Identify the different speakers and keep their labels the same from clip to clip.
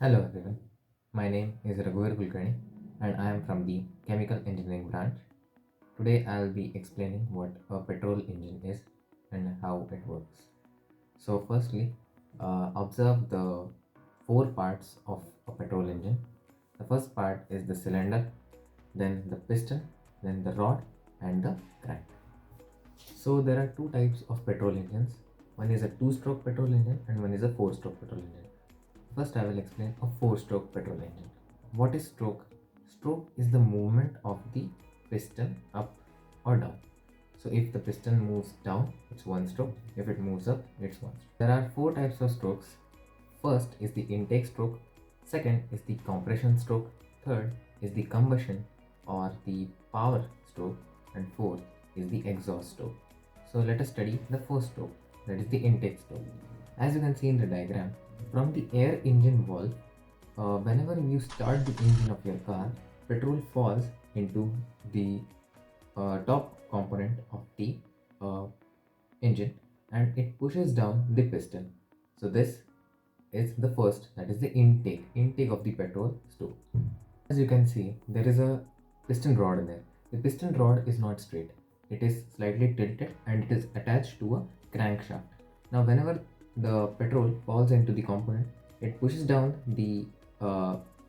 Speaker 1: Hello everyone, my name is Kulkarni and I am from the Chemical Engineering branch. Today I'll be explaining what a petrol engine is and how it works. So firstly, observe the four parts of a petrol engine. The first part is the cylinder, then the piston, then the rod and the crank. So there are two types of petrol engines. One is a two-stroke petrol engine and one is a four-stroke petrol engine. First, I will explain a four-stroke petrol engine. What is stroke? Stroke is the movement of the piston up or down. So if the piston moves down, it's one stroke. If it moves up, it's one stroke. There are four types of strokes. First is the intake stroke. Second is the compression stroke. Third is the combustion or the power stroke. And fourth is the exhaust stroke. So let us study the first stroke, that is the intake stroke. As you can see in the diagram, from the air engine valve, whenever you start the engine of your car, petrol falls into the top component of the uh, engine and it pushes down the piston. So this is the first, that is the intake of the petrol stove. As you can see, there is a piston rod in there. The piston rod is not straight, it is slightly tilted and it is attached to a crankshaft. Now whenever the petrol falls into the component, it pushes down the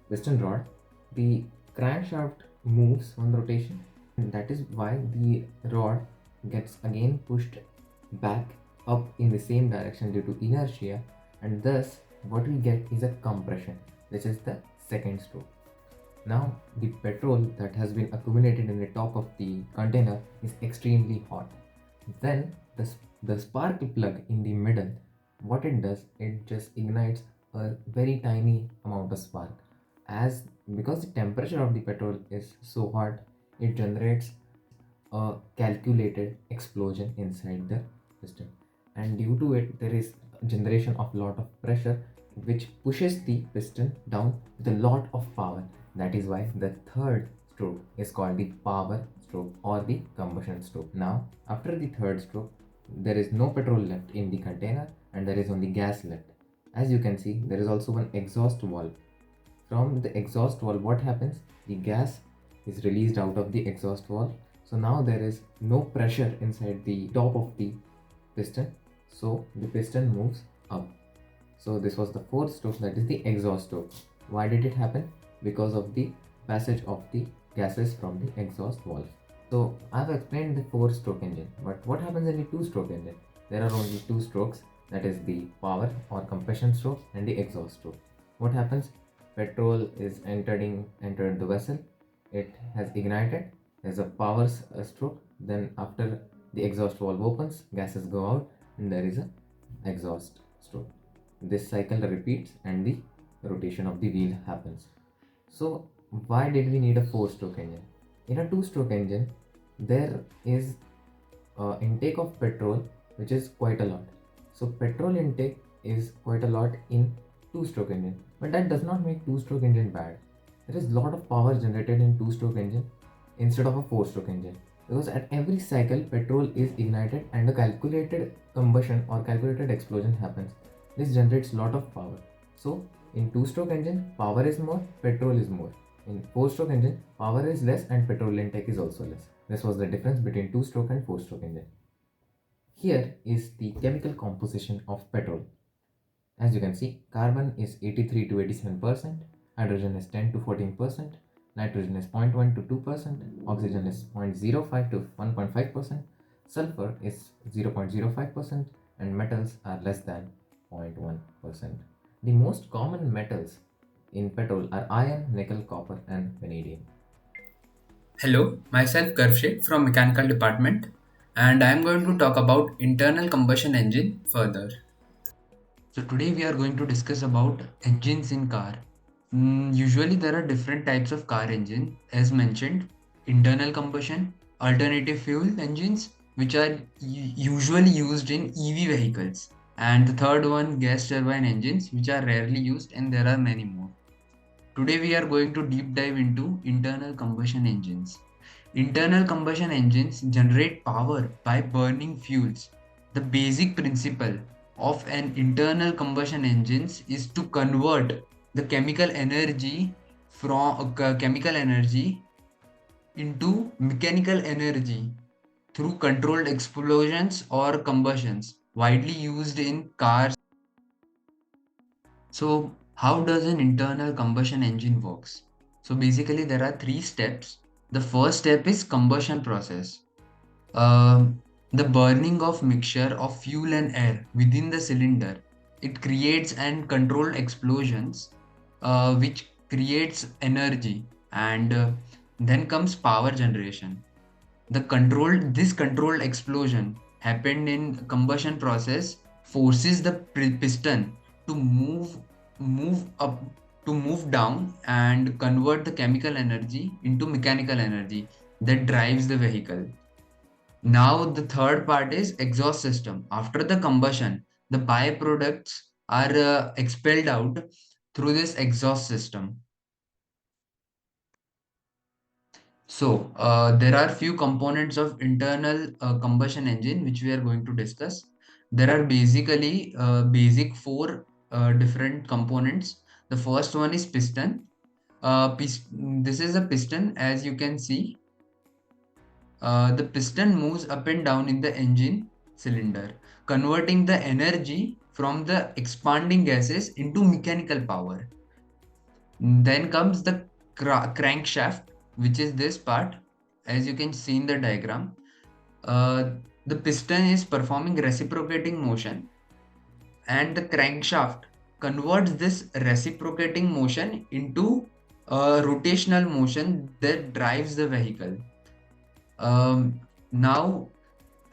Speaker 1: piston rod. The crankshaft moves on rotation, and that is why the rod gets again pushed back up in the same direction due to inertia, and thus what we get is a compression, which is the second stroke. Now the petrol that has been accumulated in the top of the container is extremely hot. Then the spark plug in the middle, what it does, it just ignites a very tiny amount of spark. As because the temperature of the petrol is so hot, it generates a calculated explosion inside the system, and due to it there is generation of lot of pressure which pushes the piston down with a lot of power. That is why the third stroke is called the power stroke or the combustion stroke. Now after the third stroke, there is no petrol left in the container and there is only gas left. As you can see, there is also one exhaust valve. From the exhaust valve, what happens? The gas is released out of the exhaust valve. So now there is no pressure inside the top of the piston, so the piston moves up. So this was the fourth stroke, that is the exhaust stroke. Why did it happen? Because of the passage of the gases from the exhaust valve. So I've explained the four-stroke engine, but what happens in the two-stroke engine? There are only two strokes, that is the power or compression stroke and the exhaust stroke. What happens? Petrol is entered the vessel, it has ignited, there's a power stroke, then after the exhaust valve opens, gases go out and there is a exhaust stroke. This cycle repeats and the rotation of the wheel happens. So why did we need a four-stroke engine? In a two-stroke engine, there is intake of petrol which is quite a lot. So petrol intake is quite a lot in two-stroke engine, but that does not make two-stroke engine bad. There is lot of power generated in two-stroke engine instead of a four-stroke engine, because at every cycle petrol is ignited and a calculated combustion or calculated explosion happens. This generates lot of power. So in two-stroke engine, power is more, petrol is more. In four-stroke engine, power is less and petrol intake is also less. This was the difference between two-stroke and four-stroke engine. Here is the chemical composition of petrol. As you can see, carbon is 83 to 87%, hydrogen is 10 to 14%, nitrogen is 0.1 to 2%, oxygen is 0.05 to 1.5%, sulfur is 0.05%, and metals are less than 0.1%. The most common metals in petrol are iron, nickel, copper, and vanadium.
Speaker 2: Hello, myself Garv from Mechanical Department, and I am going to talk about internal combustion engine further. So today we are going to discuss about engines in car. Usually there are different types of car engine, as mentioned: internal combustion, alternative fuel engines, which are usually used in EV vehicles, and the third one, gas turbine engines, which are rarely used, and there are many more. Today we are going to deep dive into internal combustion engines. Internal combustion engines generate power by burning fuels. The basic principle of an internal combustion engine is to convert the chemical energy from chemical energy into mechanical energy through controlled explosions or combustions, widely used in cars. So, how does an internal combustion engine works? So basically, there are three steps. The first step is combustion process. The burning of mixture of fuel and air within the cylinder. It creates and controlled explosions, which creates energy, and then comes power generation. This controlled explosion happened in combustion process forces the piston to move up to move down and convert the chemical energy into mechanical energy that drives the vehicle. Now the third part is exhaust system. After the combustion, the byproducts are expelled out through this exhaust system. So there are few components of internal combustion engine which we are going to discuss. There are basically basic four different components. The first one is piston. This is a piston, as you can see. The piston moves up and down in the engine cylinder, converting the energy from the expanding gases into mechanical power. Then comes the crankshaft, which is this part, as you can see in the diagram. Uh, the piston is performing reciprocating motion, and the crankshaft converts this reciprocating motion into rotational motion that drives the vehicle. Now,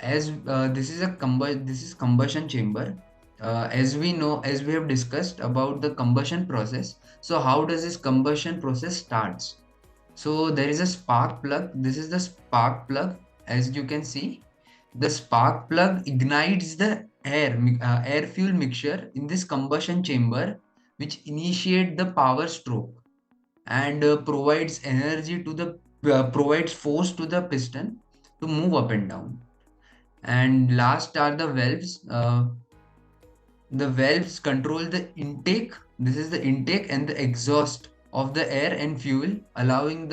Speaker 2: as this is combustion chamber. As we know, as we have discussed about the combustion process. So how does this combustion process starts? So there is a spark plug. This is the spark plug. As you can see, the spark plug ignites the air fuel mixture in this combustion chamber, which initiate the power stroke and provides force to the piston to move up and down. And last are the valves. The valves control the intake. This is the intake and the exhaust of the air and fuel, allowing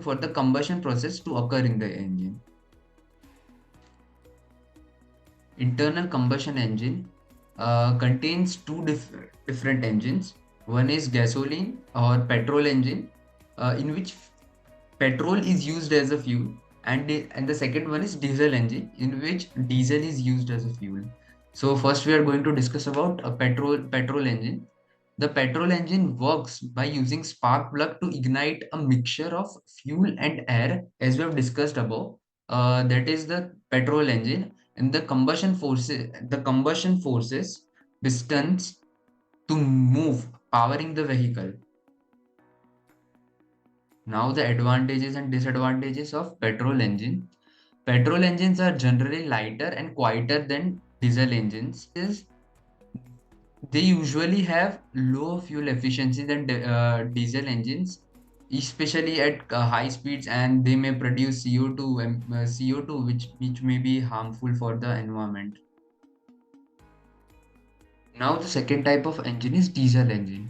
Speaker 2: for the combustion process to occur in the engine. Internal combustion engine contains two different engines. One is gasoline or petrol engine, in which petrol is used as a fuel, and the second one is diesel engine, in which diesel is used as a fuel. So first we are going to discuss about a petrol engine. The petrol engine works by using spark plug to ignite a mixture of fuel and air, as we have discussed above. That is the petrol engine, and the combustion forces pistons to move, powering the vehicle. Now the advantages and disadvantages of petrol engine. Petrol engines are generally lighter and quieter than diesel engines. They usually have low fuel efficiency than diesel engines, especially at high speeds, and they may produce CO2, which may be harmful for the environment. Now the second type of engine is diesel engine.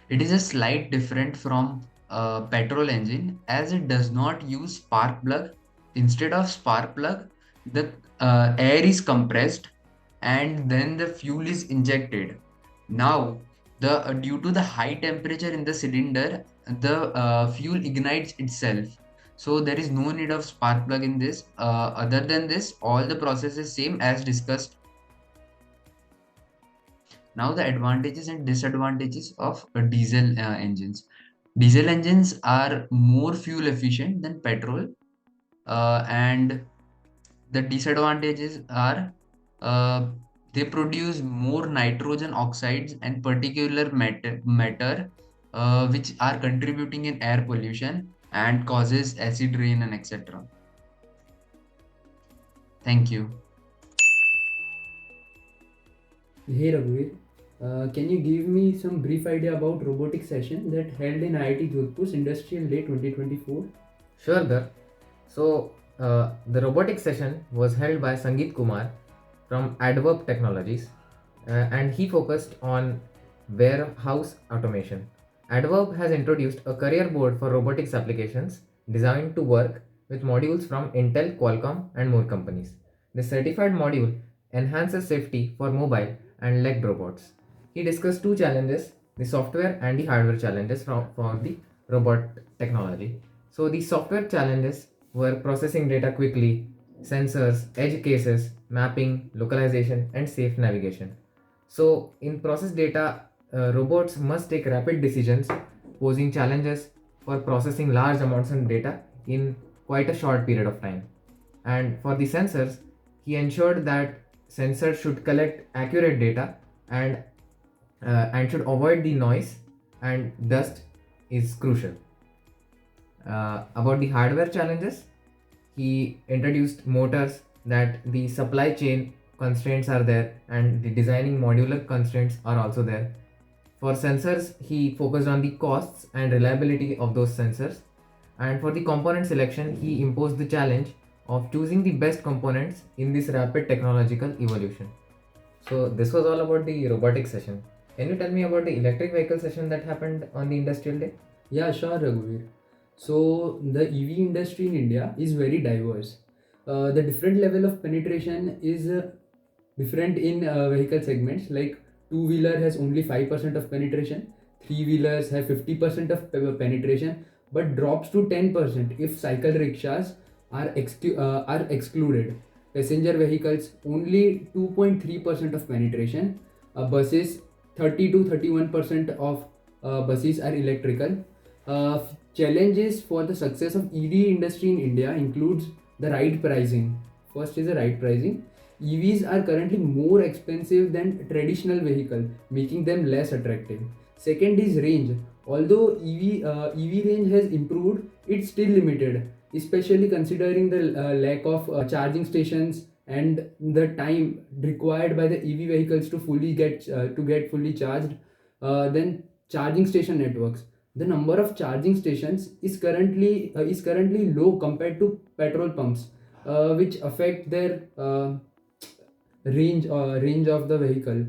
Speaker 2: It is a slight different from petrol engine, as it does not use spark plug. Instead of spark plug, the air is compressed and then the fuel is injected. Now, the due to the high temperature in the cylinder, the fuel ignites itself. So there is no need of spark plug in this. Other than this, all the process is same as discussed. Now the advantages and disadvantages of diesel engines. Diesel engines are more fuel efficient than petrol, and the disadvantages are uh, they produce more nitrogen oxides and particular matter, which are contributing in air pollution and causes acid rain and etc. Thank you.
Speaker 3: Hey Raghuveer, can you give me some brief idea about robotic session that held in IIT Jodhpur's Industrial Day 2024?
Speaker 1: Sure, Gar. So, the robotics session was held by Sangeet Kumar from Adverb Technologies, and he focused on warehouse automation. Adverb has introduced a career board for robotics applications designed to work with modules from Intel, Qualcomm, and more companies. The certified module enhances safety for mobile and legged robots. He discussed two challenges, the software and the hardware challenges for the robot technology. So, the software challenges were processing data quickly, sensors, edge cases, mapping, localization, and safe navigation. So, in process data, robots must take rapid decisions, posing challenges for processing large amounts of data in quite a short period of time. And for the sensors, he ensured that sensors should collect accurate data and should avoid the noise and dust is crucial. About the hardware challenges, he introduced motors that the supply chain constraints are there and the designing modular constraints are also there. For sensors, he focused on the costs and reliability of those sensors. And for the component selection, he imposed the challenge of choosing the best components in this rapid technological evolution. So, this was all about the robotics session. Can you tell me about the electric vehicle session that happened on the industrial day?
Speaker 3: Yeah, sure, Raghuveer. So the EV industry in India is very diverse. The different level of penetration is different in vehicle segments. Like two-wheeler has only 5% of penetration, three-wheelers have 50% of penetration, but drops to 10% if cycle rickshaws are excluded. Passenger vehicles only 2.3% of penetration. Buses 30 to 31% of buses are electrical. Challenges for the success of EV industry in India includes the right pricing. First is the right pricing. EVs are currently more expensive than traditional vehicle, making them less attractive. Second is range. Although EV range has improved, it's still limited, especially considering the lack of charging stations and the time required by the EV vehicles to get fully charged. Then charging station networks, the number of charging stations is currently low compared to petrol pumps, which affect their range of the vehicle.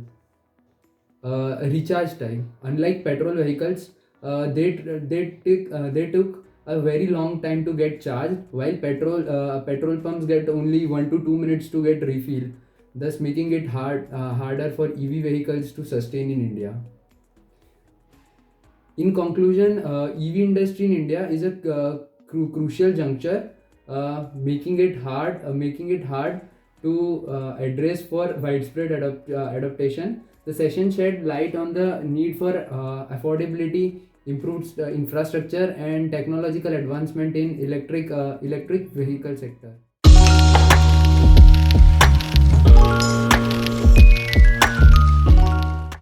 Speaker 3: Recharge time, unlike petrol vehicles, they took a very long time to get charged, while petrol pumps get only 1 to 2 minutes to get refill, thus making it harder for EV vehicles to sustain in India. In conclusion, EV industry in India is a crucial juncture, making it hard to address for widespread adaptation. The session shed light on the need for affordability, improved infrastructure, and technological advancement in electric vehicle sector.